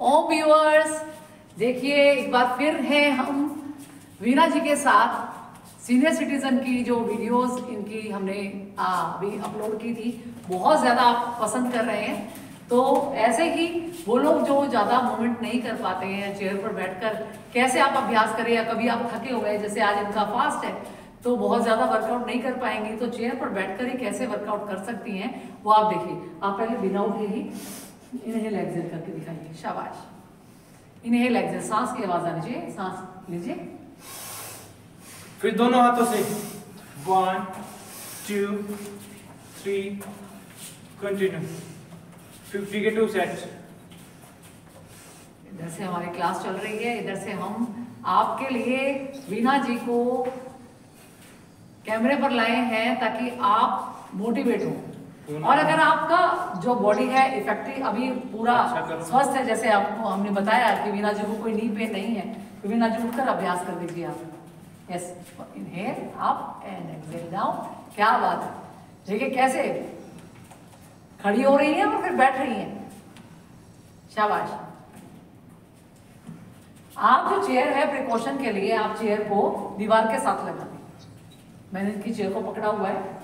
ओम viewers, देखिए एक बार फिर है हम वीना जी के साथ सीनियर सिटीजन की जो वीडियोस इनकी हमने अभी अपलोड की थी, बहुत ज़्यादा आप पसंद कर रहे हैं। तो ऐसे ही वो लोग जो ज़्यादा मूवमेंट नहीं कर पाते हैं चेयर पर बैठकर, कैसे आप अभ्यास करें, या कभी आप थके हुए हैं जैसे आज इनका फास्ट है तो बहुत ज़्यादा वर्कआउट नहीं कर पाएंगी, तो चेयर पर बैठकर ही कैसे वर्कआउट कर सकती हैं वो आप देखिए। आप पहले बिना उठे ही इनहेल एक्सेल करके दिखाइए। शाबाश। इनहेल एक्सेल, सांस की आवाज आनी चाहिए, सांस लीजिए। फिर दोनों हाथों से 1 2 3 कंटिन्यू 50 के 2 सेट्स। इधर से हमारी क्लास चल रही है, इधर से हम आपके लिए वीना जी को कैमरे पर लाए हैं ताकि आप मोटिवेट हो। और अगर आपका जो बॉडी है इफेक्टिव अभी पूरा स्वस्थ है, जैसे आपको हमने बताया कि वीना जी को कोई नी पेन नहीं है, तो वीना जी उठकर अभ्यास कर दीजिए आप। Yes, inhale up and exhale down. क्या बात है, देखिए कैसे खड़ी हो रही है और फिर बैठ रही है। शाबाश। आप जो चेयर है प्रिकॉशन के लिए आप चेयर को दीवार के साथ लगा दें। मैंने इनकी चेयर को पकड़ा हुआ है,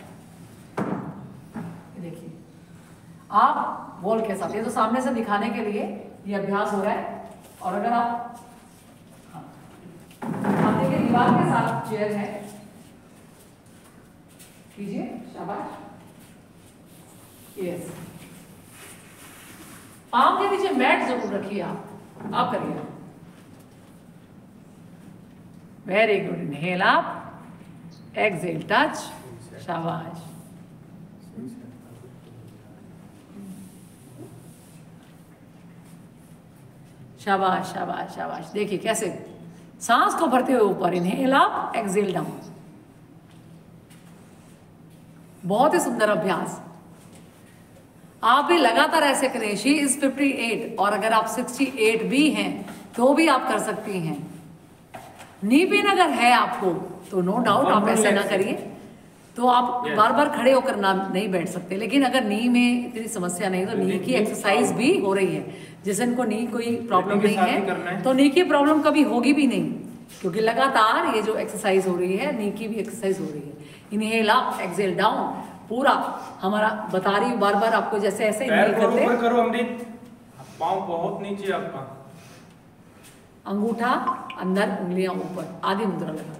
देखिए आप वॉल के साथ, ये तो सामने से दिखाने के लिए ये अभ्यास हो रहा है। और अगर आप देखिए दीवार के साथ चेयर है, कीजिए। शाबाश। यस, पाँव के नीचे मैट जरूर रखिए। आप करिए। Very good. Inhale up, exhale touch. शाबाश। शाबाश शाबाश शाबाश। देखिए कैसे सांस को भरते हुए ऊपर, इनहेल अप, एक्सहेल डाउन। बहुत ही सुंदर अभ्यास। आप भी लगातार ऐसे करें। शी इज 58 और अगर आप 68 भी हैं तो भी आप कर सकती हैं। नी पेन अगर है आपको तो नो डाउट आप ऐसे ना करिए, तो आप बार बार खड़े होकर ना नहीं बैठ सकते। लेकिन अगर नी में इतनी समस्या नहीं तो नी की एक्सरसाइज भी हो रही है। जिस इनको नी कोई प्रॉब्लम नहीं है तो नी की प्रॉब्लम कभी होगी भी नहीं, क्योंकि लगातार ये जो एक्सरसाइज हो रही है नी की भी एक्सरसाइज हो रही है। Inhale up, exhale down. पूरा हमारा बता रही हूँ बार बार आपको, जैसे ऐसे इनहेल करते हैं। करो अमृत, पाँव बहुत नीचे आपका, अंगूठा अंदर, उंगलियां ऊपर, आधी मुद्रा लगा।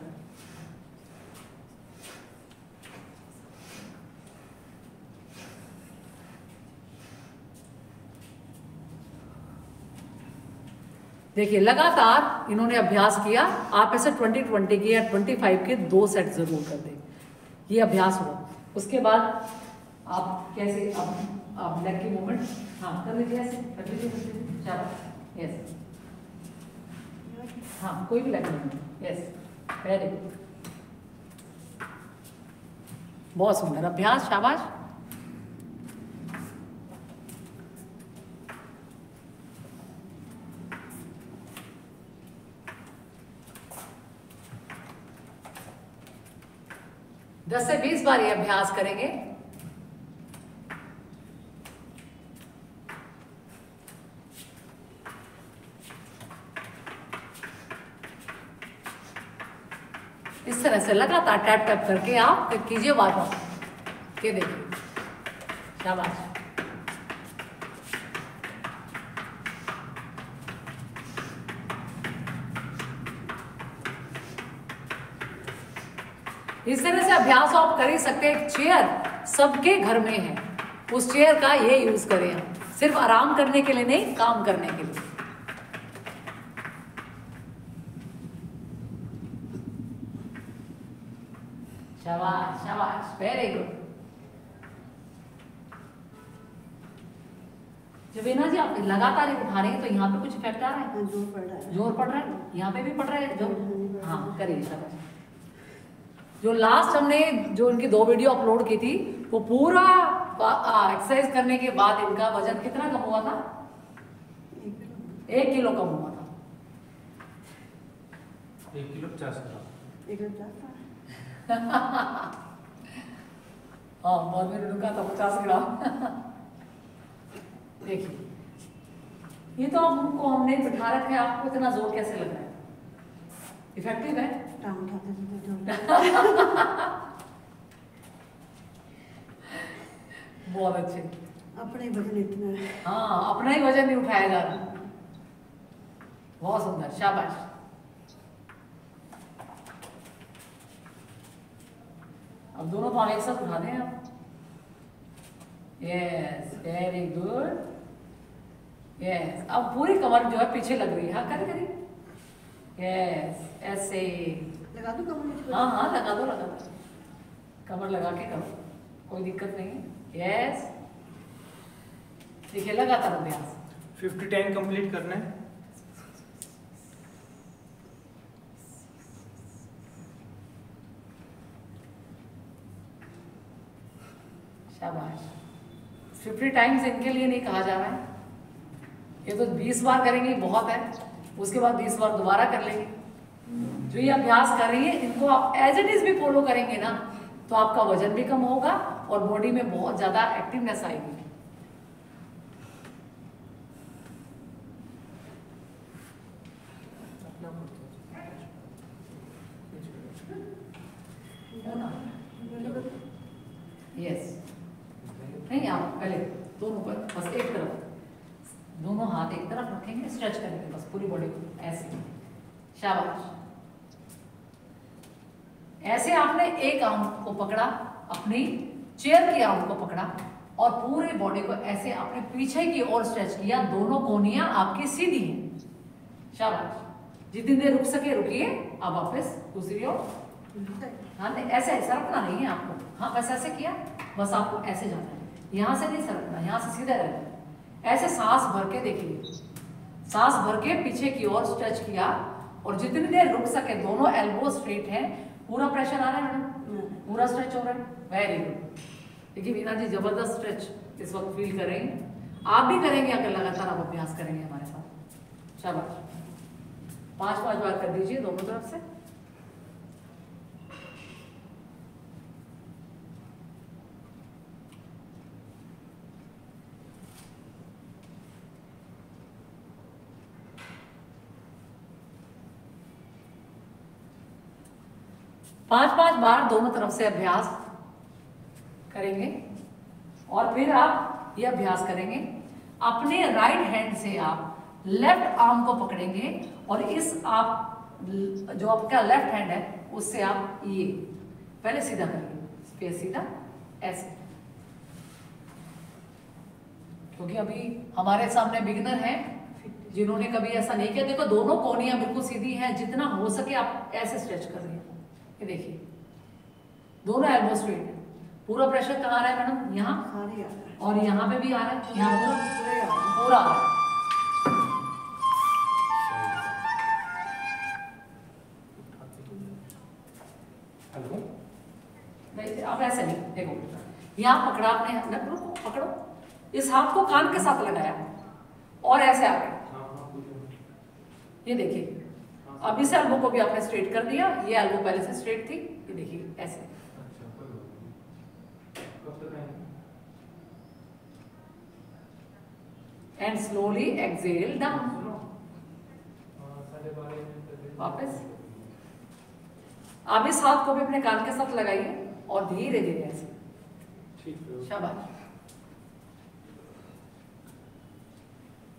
देखिए लगातार इन्होंने अभ्यास किया। आप ऐसे 20-20 के या 25 के 2 सेट जरूर कर दें, ये अभ्यास हुआ। उसके बाद आप कैसे आप लेग की मूवमेंट कर लीजिए, ऐसे कर लीजिए। चलो यस, हाँ कोई भी leg movement. Yes, very good, बहुत सुंदर अभ्यास। शाबाश। दस से 20 बार ये अभ्यास करेंगे। इस तरह से लगातार टैप टैप करके आप कीजिए वार्म के। देखिए शाबाश। इस तरह से अभ्यास आप कर ही सकते हैं। एक चेयर सबके घर में है, उस चेयर का ये यूज करें हम, सिर्फ आराम करने के लिए नहीं, काम करने के लिए। शाबाश शाबाश, वेरी गुड। जब वीना जी आप लगातार उठा रहे हैं तो यहाँ पे कुछ इफेक्ट आ रहा है? जोर पड़ रहा है। जोर पड़ रहा है, यहाँ पे भी पड़ रहा है जोर। हाँ करिए। शाबाश। जो लास्ट हमने जो इनकी 2 वीडियो अपलोड की थी वो पूरा एक्सरसाइज करने के बाद इनका वजन कितना कम हुआ था? 1 किलो कम हुआ था। 1 किलो 50 ग्राम। हाँ बहुत मेरे रुका था 50 ग्राम। देखिए ये तो आपको हमने बिठा रखा है, आपको इतना जोर कैसे लग रहा है? इफेक्टिव है? बहुत अच्छे। अपने वजन इतना है। हाँ, अपना ही वजन नहीं उठाया जा रहा। बहुत सुंदर, शाबाश। अब दोनों पाँव एक साथ उठा दें आप। Yes, very good. यस, अब पूरी कमर जो है पीछे लग रही है। हाँ, करिए। यस, ऐसे लगा दो कमर? हाँ हाँ, लगा दो। कमर लगा के करो, कोई दिक्कत नहीं है। यस, देखिए लगातार अभ्यास। 50 टाइम कंप्लीट करना है। शाबाश। 50 टाइम्स इनके लिए नहीं कहा जा रहा है, ये तो 20 बार करेंगे बहुत है, उसके बाद 20 बार दोबारा कर लेंगे। जो ये अभ्यास कर रही है इनको आप एज इट इज भी फॉलो करेंगे ना, तो आपका वजन भी कम होगा और बॉडी में बहुत ज्यादा एक्टिवनेस आएगी। यस, नहीं आप पहले दोनों पर बस एक तरफ, दोनों हाथ एक तरफ रखेंगे, स्ट्रेच करेंगे बस पूरी बॉडी को ऐसे। शाबाश। ऐसे आपने एक आर्म को पकड़ा, अपनी चेयर की आर्म को पकड़ा और पूरी बॉडी को ऐसे अपने पीछे की ओर स्ट्रेच किया। दोनों कोहनियां आपकी सीधी हैं। शाबाश। जितनी देर रुक सके रुकिए। अब वापस दूसरी ओर। हाँ, ऐसे सरकना नहीं है आपको। हाँ, बस ऐसे किया, बस आपको ऐसे जाना है, यहाँ से नहीं सरकना, यहाँ से सीधा रहना है। ऐसे सांस भर के देखिए, सांस भर के पीछे की ओर स्ट्रेच किया और जितनी देर रुक सके दोनों एल्बो स्ट्रेट है। पूरा प्रेशर आ रहा है मैडम? पूरा स्ट्रेच हो रहा है। Very good. देखिए वीना जी जबरदस्त स्ट्रेच इस वक्त फील करेंगे। आप भी करेंगे अगर लगातार आप अभ्यास करेंगे हमारे साथ। शाबाश। 5-5 बार कर दीजिए दोनों तरफ से। पांच बार दोनों तरफ से अभ्यास करेंगे और फिर आप ये अभ्यास करेंगे। अपने राइट हैंड से आप लेफ्ट आर्म को पकड़ेंगे और इस आप जो आपका लेफ्ट हैंड है उससे आप ये पहले सीधा करिए, फिर सीधा ऐसे, क्योंकि अभी हमारे सामने बिगिनर हैं जिन्होंने कभी ऐसा नहीं किया। देखो दोनों कोहनियां बिल्कुल सीधी हैं, जितना हो सके आप ऐसे स्ट्रेच कर रही हैं। ये देखिए दोनों एल्बो स्ट्रेट है। पूरा प्रेशर कहाँ आ रहा है मैडम? यहाँ और यहाँ पे भी आ रहा है, यहाँ पूरा आ रहा है। अब ऐसे नहीं, देखो यहाँ पकड़ा आपने, पकड़ो, इस हाथ को कान के साथ लगाया और ऐसे आ गए। ये देखिए अब इस एल्बो को भी आपने स्ट्रेट कर दिया। ये एल्बो पहले से स्ट्रेट थी, ये देखिए ऐसे। And slowly exhale down. वापस आप इस हाथ को भी अपने कान के साथ लगाइए और धीरे धीरे ऐसे। शाबाश।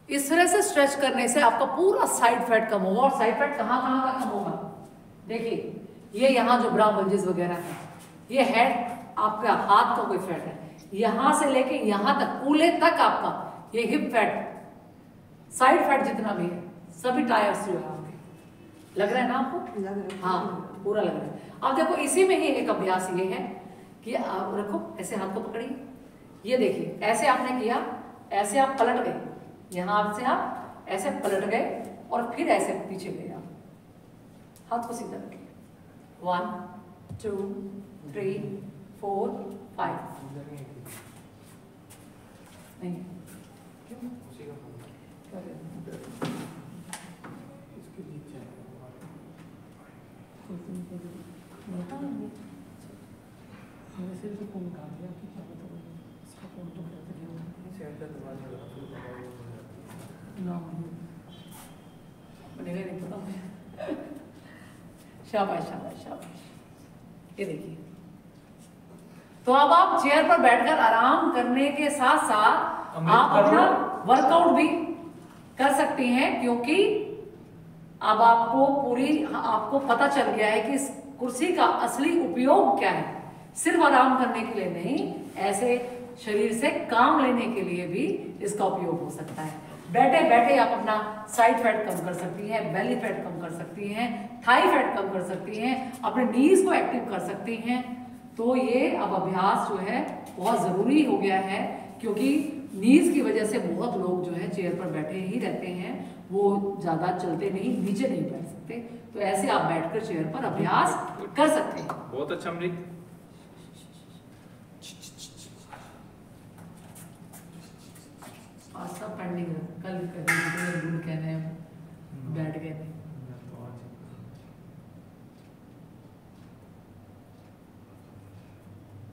इस तरह से स्ट्रेच करने से आपका पूरा साइड फैट कम होगा। और साइड फैट कहाँ कहाँ का कम होगा? देखिए ये यहाँ जो ब्रा बल्जेस वगैरह है, ये हेड आपका हाथ का कोई फैट है, यहाँ से लेके यहाँ तक कूल्हे तक आपका ये हिप फैट, साइड फैट जितना भी है सभी टायर्स जो है आपके। लग रहा है ना आपको? हाँ पूरा लग रहा है। अब देखो इसी में ही एक अभ्यास ये है कि आप रखो ऐसे, हाथ को पकड़िए, ये देखिए ऐसे आपने किया, ऐसे आप पलट गए, यहाँ से आप ऐसे पलट गए और फिर ऐसे पीछे गए। आप हाथ को सीधा रखिए। 1 2 3 4 5 नहीं क्यों? मेरे से फोन काट दिया कि क्या बताऊँ, इसका फोन तो नो बनेगा नहीं पता मुझे। शाबाश शाबाश शाबाश। ये देखिए, तो अब आप चेयर पर बैठकर आराम करने के साथ साथ आप अपना वर्कआउट भी कर सकती हैं, क्योंकि अब आपको पता चल गया है कि इस कुर्सी का असली उपयोग क्या है। सिर्फ आराम करने के लिए नहीं, ऐसे शरीर से काम लेने के लिए भी इसका उपयोग हो सकता है। बैठे बैठे आप अपना साइड फैट कम कर सकती हैं, बेली फैट कम कर सकती हैं, थाई फैट कम कर सकती हैं, अपने नीज को एक्टिव कर सकती हैं। तो ये अब अभ्यास जो है बहुत ज़रूरी हो गया है, क्योंकि नीज की वजह से बहुत लोग जो है चेयर पर बैठे ही रहते हैं, वो ज़्यादा चलते नहीं, नीचे नहीं बैठ सकते। तो ऐसे आप बैठकर चेयर पर अभ्यास कर सकते हैं। बहुत अच्छा अमृत। आज सब पेंडिंग है, कल करेंगे, गुड कहने बैठ गए थे।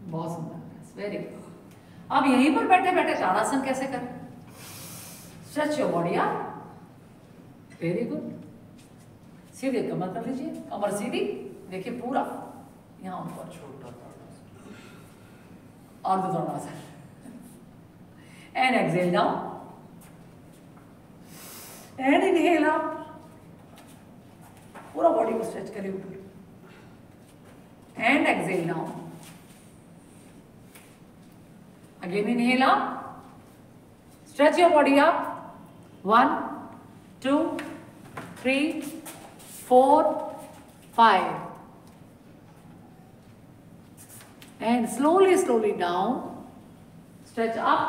बहुत सुंदर, वेरी गुड। अब यहीं पर बैठे बैठे ताड़ासन कैसे करें? Stretch your body up, very good. सीधे कमर कर लीजिए, कमर सीधी, देखिए पूरा यहाँ ऊपर छोटा और Tadasana. And exhale down and inhale up, पूरा बॉडी को स्ट्रेच करिए ऊपर, and exhale down. Again inhale up, stretch your body up, 1, 2, 3, 4, 5, and slowly down, stretch up,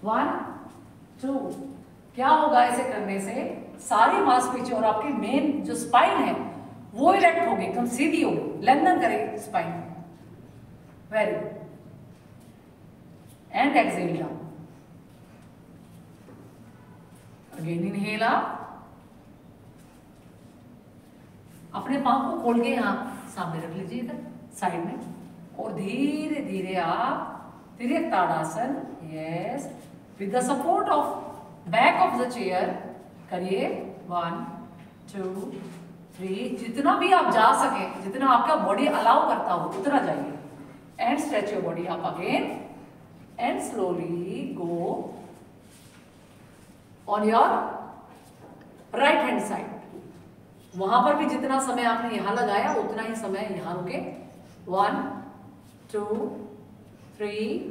1, 2। क्या होगा ऐसे करने से? सारी मांसपेशी और आपकी मेन जो स्पाइन है वो इरेक्ट होगी, एकदम सीधी होगी, लेंथन करेगी spine. Very good. And exhale down. Again inhale up. अपने पांव को खोल के यहाँ सामने रख लीजिए, इधर साइड में, और धीरे धीरे आप Tiryak Tadasana, yes, with the support of back of the chair करिए। 1, 2, 3, जितना भी आप जा सके, जितना आपका बॉडी अलाउ करता हो उतना जाइए। And stretch your body up again and slowly go on your right hand side. वहां पर भी जितना समय आपने यहां लगाया उतना ही समय यहां रुके। 1, 2, 3,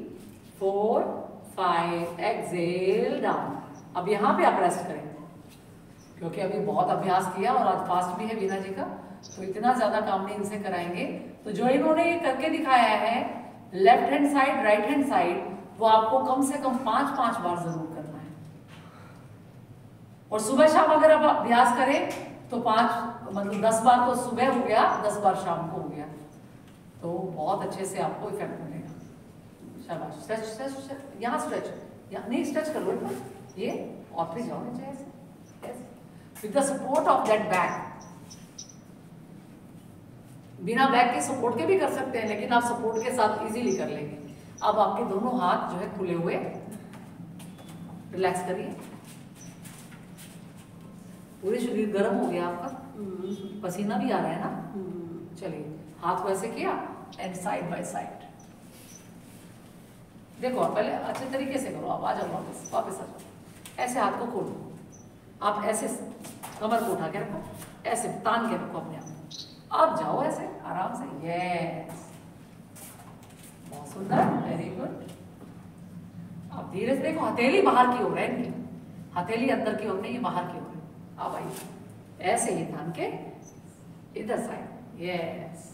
4, 5, एक्सेल डाउन। अब यहां पे आप रेस्ट करें, क्योंकि अभी बहुत अभ्यास किया और आज फास्ट भी है वीना जी का, तो इतना ज्यादा काम नहीं इनसे कराएंगे। तो जो इन्होंने ये करके दिखाया है left hand side, right hand side, वो आपको कम से कम 5-5 बार जरूर करना है। और सुबह शाम अगर आप अभ्यास करें तो 10 बार तो सुबह हो गया, 10 बार शाम को हो गया, तो बहुत अच्छे से आपको इफेक्ट मिलेगा। शाबाश। स्ट्रेच स्ट्रेच, यहाँ स्ट्रेच, यहाँ नहीं, स्ट्रेच कर लो ये, और फिर जाओ नीचे ऐसे, with the support of that back. बिना बैक के सपोर्ट के भी कर सकते हैं, लेकिन आप सपोर्ट के साथ इजीली कर लेंगे। अब आपके दोनों हाथ जो है खुले हुए, रिलैक्स करिए। पूरे शरीर गर्म हो गया आपका, पसीना भी आ रहा है ना। चलिए, हाथ को ऐसे किया एंड साइड बाय साइड। देखो आप पहले अच्छे तरीके से करो। आप आ जाओ, वापस वापस आ जाओ। ऐसे हाथ को खोलो, आप ऐसे कमर को उठा के रखो, ऐसे तान के रखो अपने आप। अब जाओ ऐसे आराम से, यस, बहुत सुंदर, वेरी गुड। अब धीरे से देखो, हथेली बाहर की ओर है इनकी, हथेली अंदर की ओर नहीं, बाहर की ओर है। अब आइए ऐसे ही थाम के इधर साइड, यस,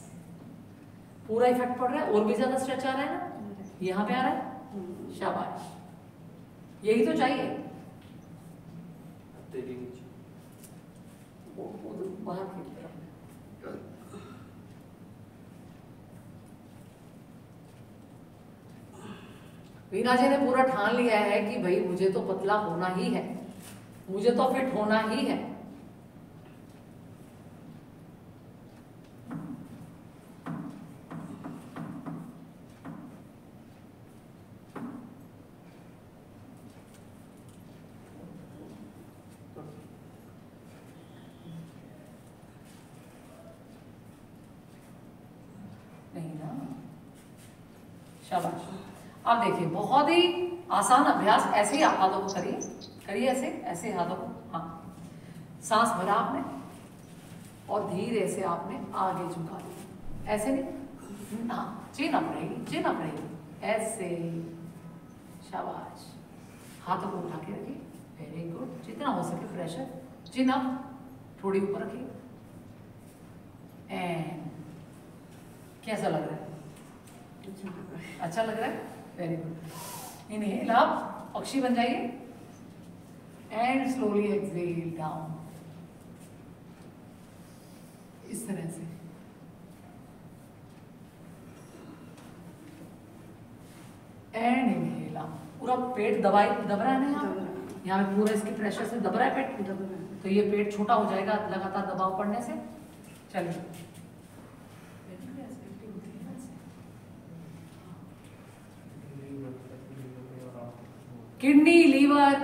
पूरा इफेक्ट पड़ रहा है। और भी ज्यादा स्ट्रेच आ रहा है ना, यहाँ पे आ रहा है, शाबाश, यही तो चाहिए। बाहर की तरफ वीना जी ने पूरा ठान लिया है कि भाई मुझे तो पतला होना ही है, मुझे तो फिट होना ही है। शाबाश। अब देखिए बहुत ही आसान अभ्यास, ऐसे ही आप हाथों को करिए, करिए ऐसे, ऐसे हाथों को। हाँ, सांस भरा आपने और धीरे से आपने आगे झुका लिया, ऐसे नहीं, हाँ, चिन अप रहेगी, चिन अप रहेगी, ऐसे। शाबाश। हाथों को उठा के रखिए, वेरी गुड। जितना हो सके प्रेशर, चिन अप, थोड़ी ऊपर रखिए। एंड कैसा लग रहा है? अच्छा लग रहा है, वेरी गुड। इनहेल आप पक्षी बन जाइए एंड स्लोली एक्सहेल डाउन, इस तरह से। एंड इनहेल आप, पूरा पेट दब रहा है ना, यहाँ पे पूरा इसके प्रेशर से दब रहा है पेट, तो ये पेट छोटा हो जाएगा लगातार दबाव पड़ने से। चलिए, किडनी, लीवर,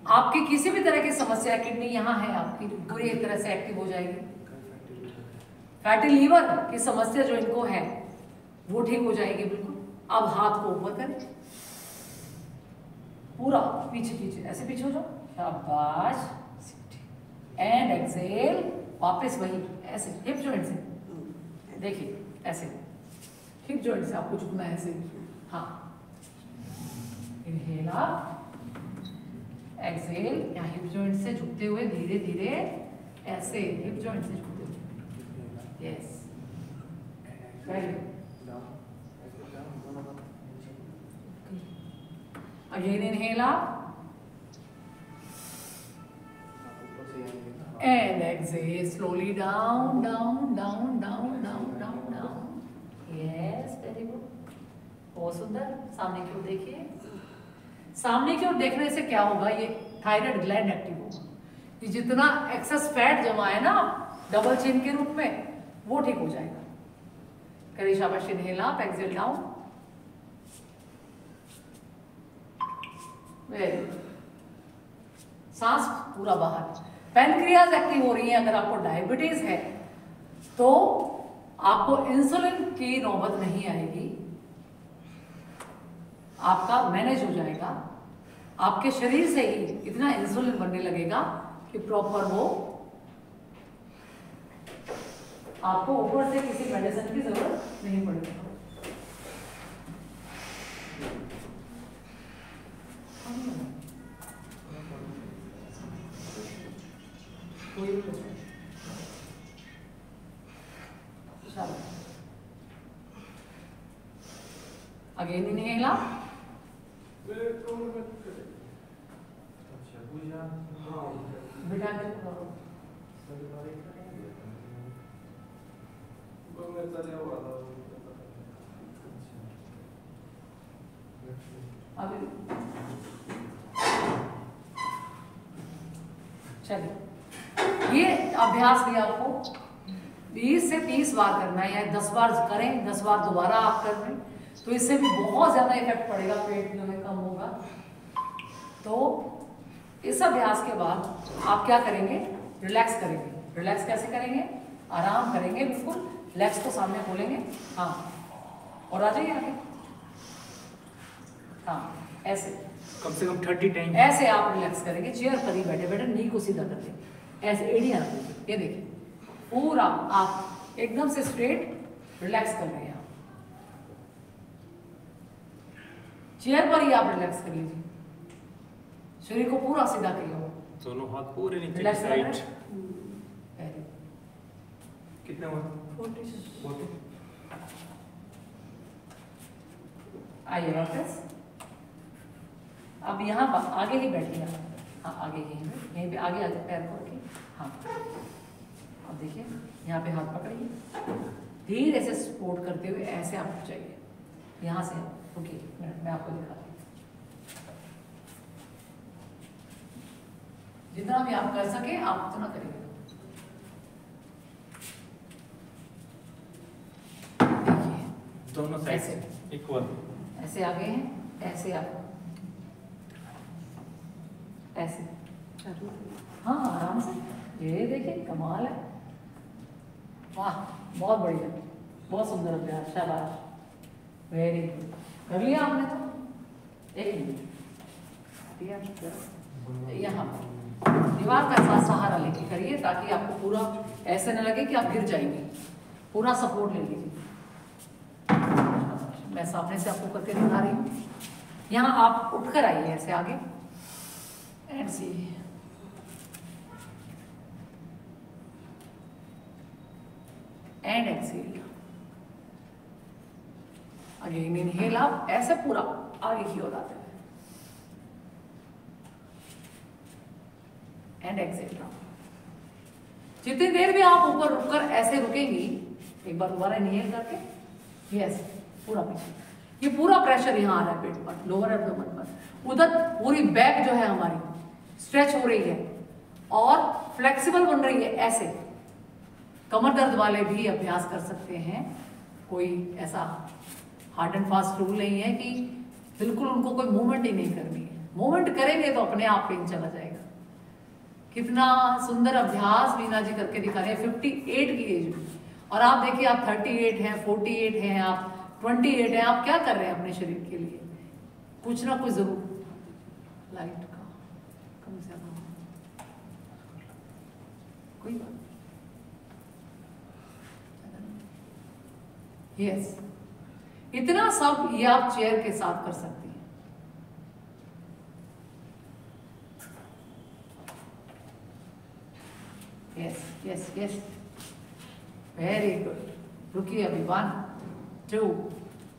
आपकी किसी भी तरह की समस्या, किडनी यहाँ है आपकी, पूरी एक तरह से एक्टिव हो जाएगी। फैटी लीवर की समस्या जो इनको है वो ठीक हो जाएगी बिल्कुल। अब हाथ को ऊपर करें, पूरा पीछे पीछे, ऐसे पीछे हो जाओ, शाबाश। एंड एक्सहेल, वापस वही ऐसे हिप जॉइंट से, देखिए ऐसे हिप जॉइंट से आपको झुकना है ऐसे। हाँ, इनहेल आप, एक्सहेल, यहाँ हिप जॉइंट से झुकते हुए धीरे धीरे, ऐसे हिप जॉइंट से झुकते हुए, यस, अगेन इनहेल आप, and exhale slowly down, down, down, down, down, down, down. Yes, very good. बहुत सुंदर। सामने की ओर देखिए, सामने की ओर देखने से क्या होगा, ये थायराइड ग्लैंड एक्टिव होगा, कि जितना एक्सेस फैट जमा है ना डबल चिन के रूप में, वो ठीक हो जाएगा। करिए, शाबाश। Inhale up, exhale down, very good. सांस पूरा बाहर। पैनक्रियाज एक्टिव हो रही है। अगर आपको डायबिटीज है तो आपको इंसुलिन की नौबत नहीं आएगी, आपका मैनेज हो जाएगा। आपके शरीर से ही इतना इंसुलिन बनने लगेगा कि प्रॉपर वो, आपको ऊपर से किसी मेडिसिन की जरूरत नहीं पड़ेगी। अगेन इनहेल अप, बिठा के करो। अभी चलिए, ये अभ्यास भी आपको 20 से 30 बार करना है, या 10 बार करें, 10 बार दोबारा आप कर रहे हैं तो इससे भी बहुत ज्यादा इफेक्ट पड़ेगा, पेट जो है कम होगा। तो इस अभ्यास के बाद आप क्या करेंगे, रिलैक्स करेंगे। रिलैक्स कैसे करेंगे, आराम करेंगे बिल्कुल, लेग्स को सामने खोलेंगे, हाँ, और आ जाइए आगे, हाँ, ऐसे कम से कम 30 टाइम ऐसे आप रिलैक्स करेंगे। चेयर पर ही बैठे बैठे नी को सीधा कर देंगे, ऐसे एड़ियां रखेंगे, ये देखिए पूरा आप एकदम से स्ट्रेट रिलैक्स कर रहे हैं। आप चेयर पर ही आप रिलैक्स कर लीजिए, शरीर को पूरा सीधा करिए, दोनों हाथ पूरे नीचे रिलैक्स कर रहे साइड। हैं। कितने हुए? 40। आइए वापस, अब यहाँ आगे ही बैठिए, हाँ आगे यहीं पे आगे पैर को रखिए, हाँ। अब देखिए यहाँ पे हाथ पकड़िए, धीरे से सपोर्ट करते हुए ऐसे आप उठ जाइए, यहाँ से रुकिए, मिनट मैं आपको दिखाती हूँ। जितना भी आप कर सके आप उतना करिए। देखिए दोनों साइड से इक्वल, ऐसे आगे हैं, ऐसे आप ऐसे, हाँ आराम से, ये देखिए कमाल है, वाह बहुत बढ़िया, बहुत सुंदर अभ्यास, शाबाश, वेरी गुड। कर लिया आपने तो? एक मिनट, यहाँ दीवार का साथ सहारा लेके करिए ताकि आपको पूरा ऐसे न लगे कि आप गिर जाएंगे। पूरा सपोर्ट ले लीजिए। मैं सामने से आपको करके दिखा रही हूँ। यहाँ आप उठकर आइए ऐसे आगे and see, and exhale. Again inhale, आप ऐसे पूरा आगे की ओर आते हुए एंड एक्सेल। जितनी देर भी आप ऊपर रुककर ऐसे रुकेंगी, एक बार दोबारा इनहेल करके, यस, पूरा पीछे, ये पूरा प्रेशर यहाँ आ रहा है पेट पर, लोअर एब्डोमेन पर। उधर पूरी बैक जो है हमारी स्ट्रेच हो रही है और फ्लेक्सिबल बन रही है ऐसे। कमर दर्द वाले भी अभ्यास कर सकते हैं, कोई ऐसा हार्ड एंड फास्ट रूल नहीं है कि बिल्कुल उनको कोई मूवमेंट ही नहीं करनी है। मूवमेंट करेंगे तो अपने आप पेन चला जाएगा। कितना सुंदर अभ्यास वीना जी करके दिखा रहे हैं 58 की एज में। और आप देखिए, आप 38 हैं, 48 हैं, आप 28 हैं, आप क्या कर रहे हैं अपने शरीर के लिए? कुछ ना कुछ जरूर। लाइट का कम से कम कोई बात। यस, इतना सब ये आप चेयर के साथ कर सकती हैं। Yes yes yes, very good. रुकिए अभी, 1 2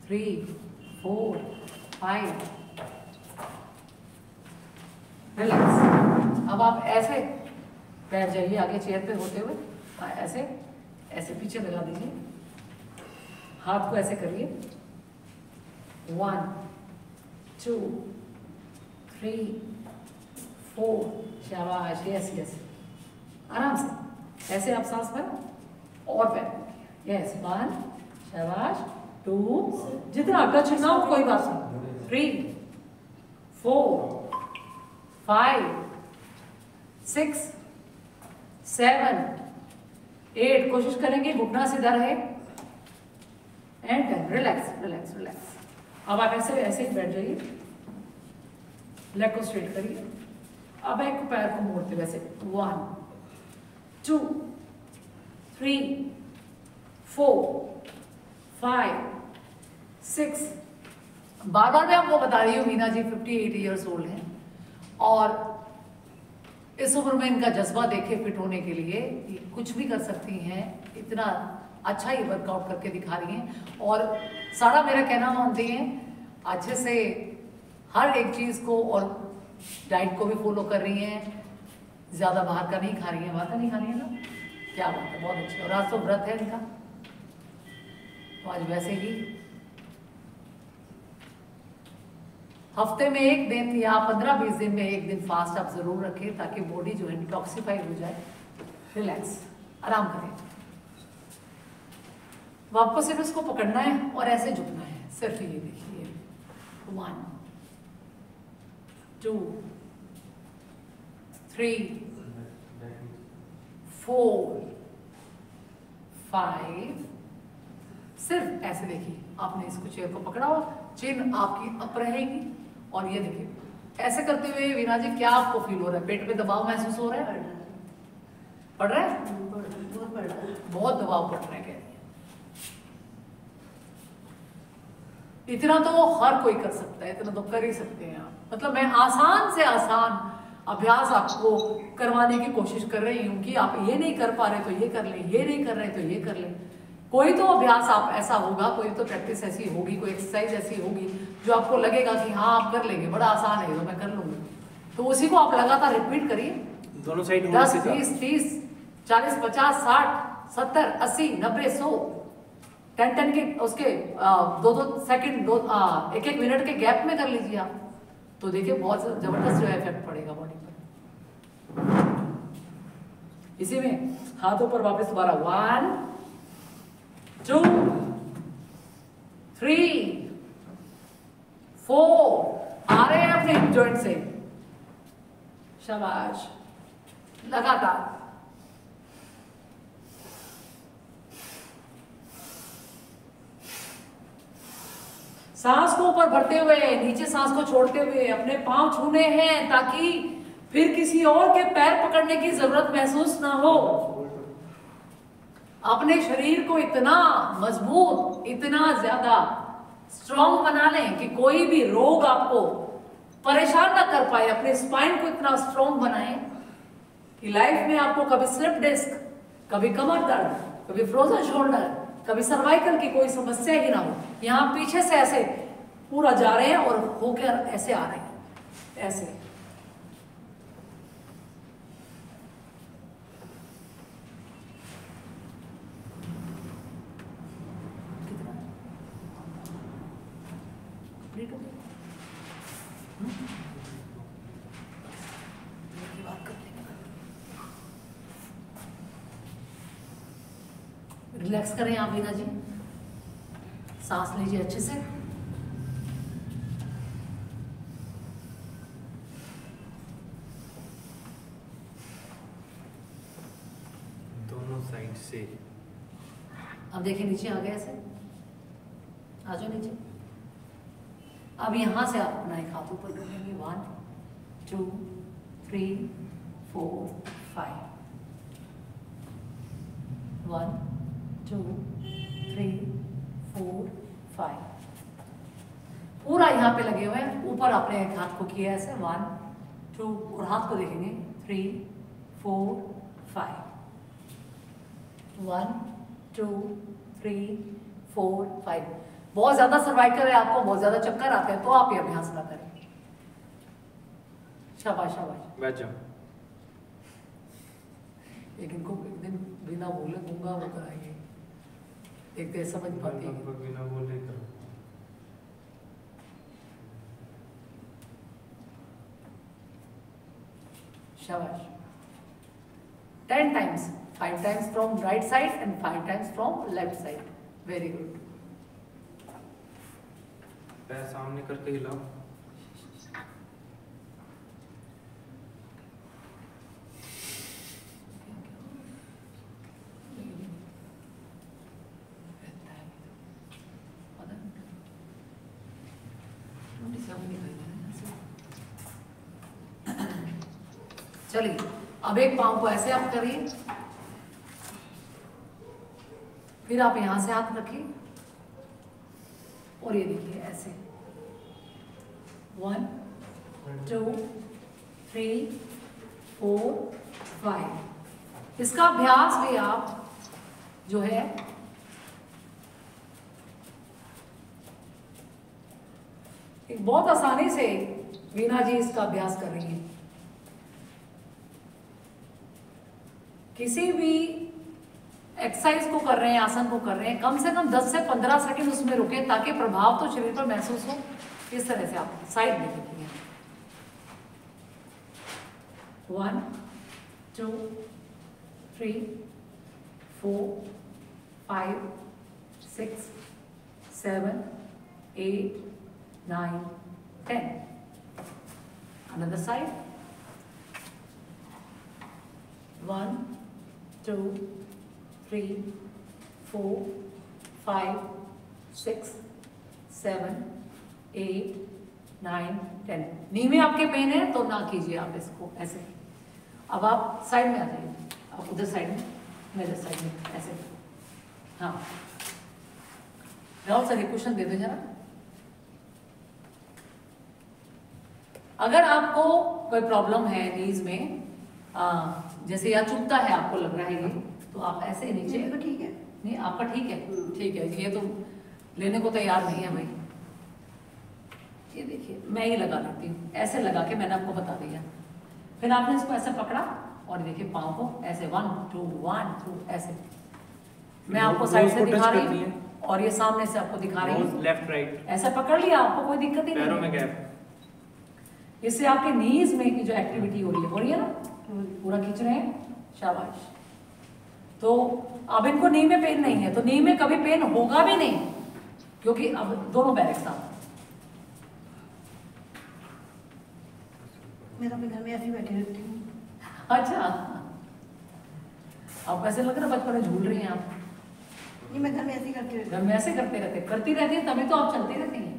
3 4 5, रिलैक्स। अब आप ऐसे बैठ जाइए आगे चेयर पे होते हुए, ऐसे ऐसे पीछे लगा दीजिए, हाथ को ऐसे करिए। 1 2 3 4, शाबाश, यस यस। आराम से ऐसे आप सांस भरो और पैर, यस, 1, शाबाश, 2, जितना टच ना हो कोई बात नहीं, 3 4 5 6 7 8, कोशिश करेंगे घुटना सीधा रहे, एंड 10, रिलैक्स रिलैक्स रिलैक्स। अब आप ऐसे ऐसे ही बैठ जाइए, लेग को स्ट्रेट करिए। अब एक पैर को मोड़ते वैसे, 1 2 3 4 5 6। बार बार मैं आपको बता रही हूँ, मीना जी 58 ईयर्स ओल्ड हैं और इस उम्र में इनका जज्बा देखे फिट होने के लिए कुछ भी कर सकती हैं। इतना अच्छा ही वर्कआउट करके दिखा रही हैं और सारा मेरा कहना मानती हैं, अच्छे से हर एक चीज़ को, और डाइट को भी फॉलो कर रही हैं, ज़्यादा बाहर का नहीं खा रही हैं। बाहर नहीं खा रही है ना, क्या बात है, बहुत अच्छी। और आज तो व्रत है इनका, तो आज वैसे ही हफ्ते में एक दिन या 15-20 दिन में एक दिन फास्ट आप जरूर रखें ताकि बॉडी जो है डिटॉक्सिफाई हो जाए। रिलैक्स, आराम करें। तो आपको सिर्फ इसको पकड़ना है और ऐसे झुकना है, सिर्फ ये देखिए। 1 2 3 4 5, सिर्फ ऐसे देखिए। आपने इसको चेयर को पकड़ा हुआ, चिन आपकी अप रहेगी और ये देखिए ऐसे करते हुए वीना जी क्या आपको फील हो रहा है? पेट पे दबाव महसूस हो रहा है? पड़ रहा है? बहुत दबाव पड़ रहा है, कह रही है। इतना तो हर कोई कर सकता है, इतना तो कर ही सकते हैं आप। मतलब मैं आसान से आसान अभ्यास आपको करवाने की कोशिश कर रही हूँ कि आप ये नहीं कर पा रहे तो ये कर लें, ये नहीं कर रहे तो ये कर लें। कोई तो अभ्यास आप ऐसा होगा, कोई तो प्रैक्टिस ऐसी होगी, कोई एक्सरसाइज ऐसी होगी जो आपको लगेगा कि हाँ आप कर लेंगे, बड़ा आसान है, तो मैं कर लूंगी। तो उसी को आप लगातार रिपीट करिए। दोनों साइड 10 20 30 40 50 60 70 80 90 100 10 के उसके 2 सेकंड, 1 मिनट के गैप में कर लीजिए आप, तो देखिए बहुत जबरदस्त जो है इफेक्ट पड़ेगा बॉडी पर। इसी में हाथों पर वापस दोबारा 1 2 3 4, आ रहे हैं अपने हिप जॉइंट से, शाबाश, लगातार। सांस को ऊपर भरते हुए, नीचे सांस को छोड़ते हुए अपने पांव छूने हैं, ताकि फिर किसी और के पैर पकड़ने की जरूरत महसूस ना हो। अपने शरीर को इतना मजबूत, इतना ज्यादा स्ट्रॉन्ग बना लें कि कोई भी रोग आपको परेशान ना कर पाए। अपने स्पाइन को इतना स्ट्रॉन्ग बनाएं कि लाइफ में आपको कभी स्लिप डिस्क, कभी कमर दर्द, कभी फ्रोजन शोल्डर, कभी सर्वाइकल की कोई समस्या ही ना हो। यहाँ पीछे से ऐसे पूरा जा रहे हैं और होकर ऐसे आ रहे हैं, ऐसे। कितना कंप्लीट हो गया? बात कर लेंगे। रिलैक्स करें आप वीना जी, सांस लीजिए अच्छे से। दोनों साइड से। अब देखिए नीचे आ गए ऐसे, आ जाओ नीचे। अब यहां से आप अपना एक हाथ ऊपर कर लेंगे। 1 2 3 4 5। 1 2 3 4 5। पूरा यहाँ पे लगे हुए हैं। ऊपर आपने एक हाथ को किया ऐसे 1 2, और हाथ को देखेंगे 3 4 5। 1 2 3 4 5। बहुत ज्यादा सर्वाइकल है आपको, बहुत ज्यादा चक्कर आते हैं, तो आप ये अभ्यास ना करें। शाबाश शाबाश। बैठ जाओ। लेकिन को एक दिन बिना बोले दूंगा वो कराएंगे, देखते समझ पाती है। बिना बोले करो। शाबाश। 10 times, 5 times from right side and 5 times from left side. Very good. पैर सामने करके हिलाओ। चलिए अब एक पांव को ऐसे आप करिए, फिर आप यहां से हाथ रखिए और ये देखिए ऐसे 1 2 3 4 5। इसका अभ्यास भी आप जो है एक बहुत आसानी से वीना जी इसका अभ्यास कर रही है। किसी भी एक्सरसाइज को कर रहे हैं, आसन को कर रहे हैं, कम से कम 10 से 15 सेकंड उसमें रुके, ताकि प्रभाव तो शरीर पर महसूस हो। इस तरह से आप साइड में देखिए 1 2 3 4 5 6 7 8 9 10। Another side 1 2 3 4 5 6 7 8 9 10। नी में आपके पेन है तो ना कीजिए आप इसको ऐसे। अब आप साइड में आ जाइए, आप उधर साइड में, मैं इधर साइड में ऐसे। हाँ राहुल सर, क्वेश्चन दे दो जरा। अगर आपको कोई प्रॉब्लम है नीज में, जैसे या चुभता है, आपको लग रहा है ये, तो आप ऐसे नीचे। तो ठीक है, नहीं आपका ठीक है, ठीक है। ये तो लेने को तैयार नहीं है भाई। ये देखिए मैं ही लगा लेती हूँ, ऐसे लगा के मैंने आपको बता दिया। फिर आपने इसको ऐसे पकड़ा और देखिए पाँव को ऐसे 1 2 1 2 ऐसे। मैं आपको साइड से दिखा रही हूँ और ये सामने से आपको दिखा रही हूँ। लेफ्ट राइट ऐसा पकड़ लिया, आपको कोई दिक्कत ही नहीं। पैरों में गैप। इससे आपके नीज में की जो एक्टिविटी हो रही है ना, पूरा खींच रहे हैं। शाबाश। तो अब इनको नी में पेन नहीं है, तो नी में कभी पेन होगा भी नहीं, क्योंकि अब दोनों बैक साथ। मैं तो अपने घर में ऐसे ही बैठी रहती हूँ। अच्छा, आप ऐसे लग रहा है बचपन में झूल रही हैं आप। नहीं, मैं घर में ऐसे ही करती रहती घर में ऐसे करते रहते, करती रहती है, तभी तो आप चलती रहती हैं।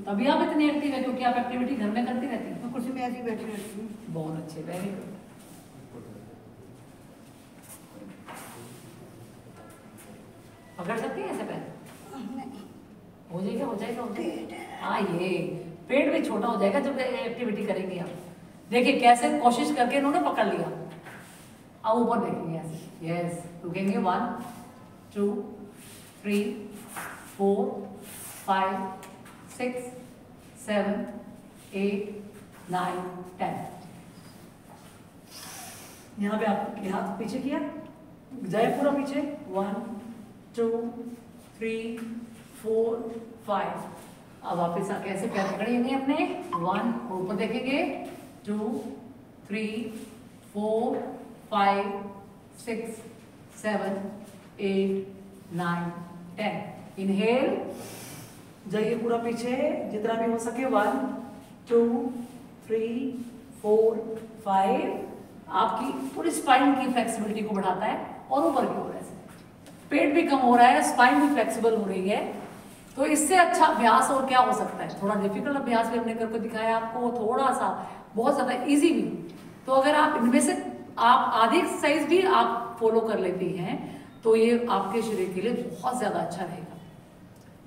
तभी आप इतनी एक्टिव है, क्योंकि आप एक्टिविटी घर में करती रहती हैं। मैं कुर्सी में ऐसे ही बैठी रहती हूँ। बहुत अच्छे, वेरी गुड। पकड़ सकती है ऐसे पैर? हो जाएगा, हो जाएगा, हो जाएगा। हाँ, ये पेट भी छोटा हो जाएगा जब एक्टिविटी करेंगे आप। देखिए कैसे कोशिश करके इन्होंने पकड़ लिया। अब ऊपर देखेंगे ऐसे, यस, रुकेंगे 1 2 3 4 5 6 7 8 9 10। यहाँ पे आप हाथ पीछे किया, जाए पूरा पीछे, 1 2 3 4 5। अब वापिस आके ऐसे पैर पकड़ेंगे अपने, 1, ऊपर देखेंगे, 2 3 4 5 6 7 8 9 10। इनहेल, जाइए पूरा पीछे जितना भी हो सके, 1 2 3 4 5। आपकी पूरी स्पाइन की फ्लेक्सिबिलिटी को बढ़ाता है और ऊपर की ओर ऐसे पेट भी कम हो रहा है, स्पाइन भी फ्लेक्सिबल हो रही है। तो इससे अच्छा अभ्यास और क्या हो सकता है। थोड़ा डिफिकल्ट अभ्यास भी हमने करके दिखाया आपको, थोड़ा सा बहुत ज़्यादा इजी भी। तो अगर आप इनमें से आप आधी एक्सरसाइज भी आप फॉलो कर लेती हैं तो ये आपके शरीर के लिए बहुत ज़्यादा अच्छा रहेगा।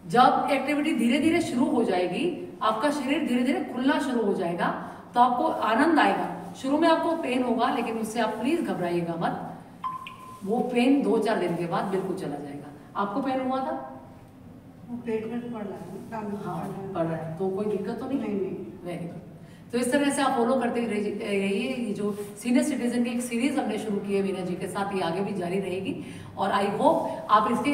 जब एक्टिविटी धीरे धीरे शुरू हो जाएगी, आपका शरीर धीरे धीरे खुलना शुरू हो जाएगा, तो आपको आनंद आएगा। शुरू में आपको पेन होगा, लेकिन उससे आप प्लीज़ घबराइएगा मत। वो पेन 2-4 दिन के बाद बिल्कुल चला जाएगा। आपको पेन हुआ था? वो पेट में पड़ रहा है, टांग में हाँ, पड़ पड़ रहा है, तो कोई दिक्कत तो नहीं? नहीं। Very good. तो इस तरह से आप फॉलो करते रहिए। ये जो सीनियर सिटीजन की एक सीरीज हमने शुरू की है मीना जी के साथ, ये आगे भी जारी रहेगी। और आई होप आप इसके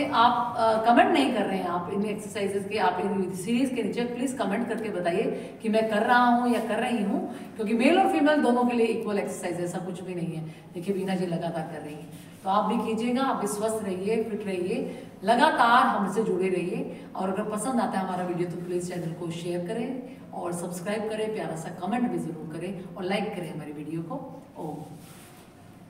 कमेंट नहीं कर रहे हैं, आप इन एक्सरसाइजेज के, आप इन सीरीज के नीचे प्लीज कमेंट करके बताइए कि मैं कर रहा हूँ या कर रही हूँ, क्योंकि मेल और फीमेल दोनों के लिए इक्वल एक्सरसाइज, ऐसा कुछ भी नहीं है। देखिए मीना जी लगातार कर रही हैं, तो आप भी कीजिएगा। आप भी स्वस्थ रहिए, फिट रहिए, लगातार हमसे जुड़े रहिए। और अगर पसंद आता है हमारा वीडियो तो प्लीज़ चैनल को शेयर करें और सब्सक्राइब करें, प्यारा सा कमेंट भी ज़रूर करें और लाइक करें हमारी वीडियो को। ओम।